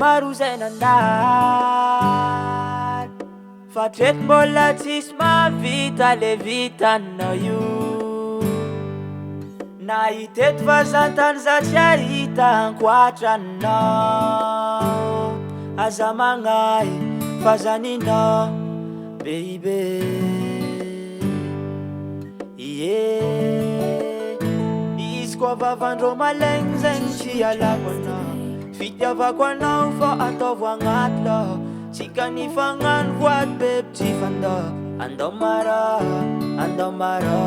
maro zay nandalo fa treto mbola tsisy mavita le vitanao io. Nahiteto vazantany za tsy ahita ankoatranao. Aza magnahy fa zaninao baby. Izy koa vavandrô malegny zegny tsy alako anao. Fitiavako anao fa ataovy agnaty lô. Tsika nifagnano voady bebe tsy fandô. Andao mara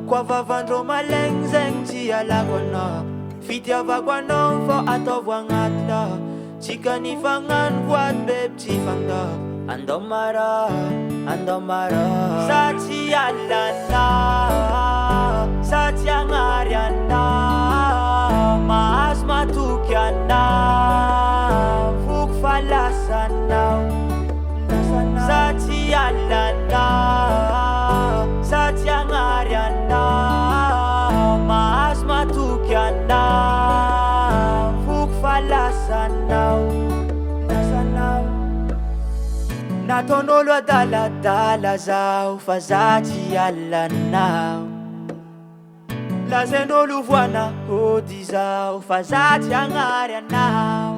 koa vavandrô malegny zegny tsy alako anao. Fitiavako anao fa ataovy agnaty lô. Tsika nifagnano voady bebe tsy fandô. Andao mara sa tsy alanao, sa tsy agnary anao. Mahazo matoky anao, voko falasanao. Sa tsy alanao, sa tsy agnary anao. Mahazo matoky anao, voko falasanao. Nataon'olo adaladala zao fa za tsy alanao. Lazain'olo voana hody zao fa za tsy agnary anao.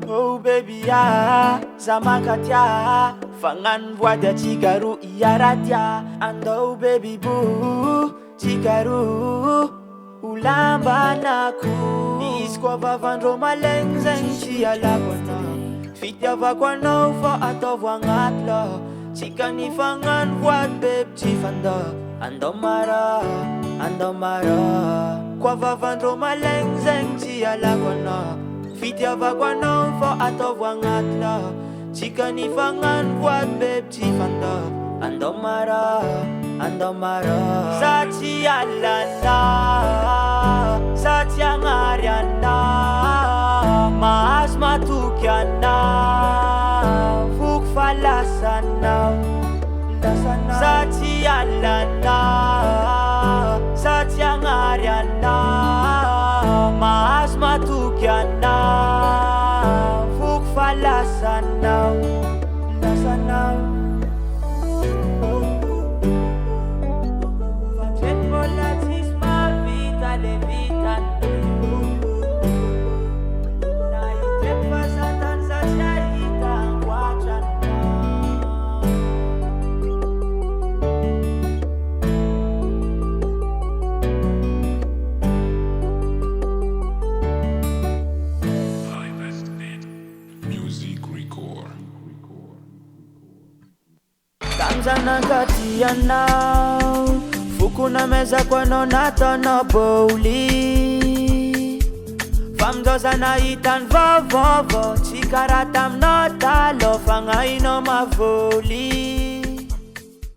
Oh baby za mankatia fagnano voady atsika ro iaratia. Andao baby boo tsika ro ho lambanako. Izy koa vavandrô malegny zegny tsy alako anao. Fitiavako anao fa ataovy agnaty lô. Tsika nifagnano voady bebe tsy fandô. Andao mara koa vavandrô malegny zegny tsy alako anao. Fitiavako anao fa ataovy agnaty lô. Tsika nifagnano voady bebe tsy fandô. Andao mara sa tsy alanao, sa tsy agnary anao. Mahazo matoky anao, voko falasanao. Sa tsy alanao, sa tsy agnary anao. Mahazo matoky anao, voko falasanao. Zanangati anao, foko na mezako anao nataonao baoly. Famindroza nahitany vaovao, tsy karaha taminao taloha fagnahinao mavoly.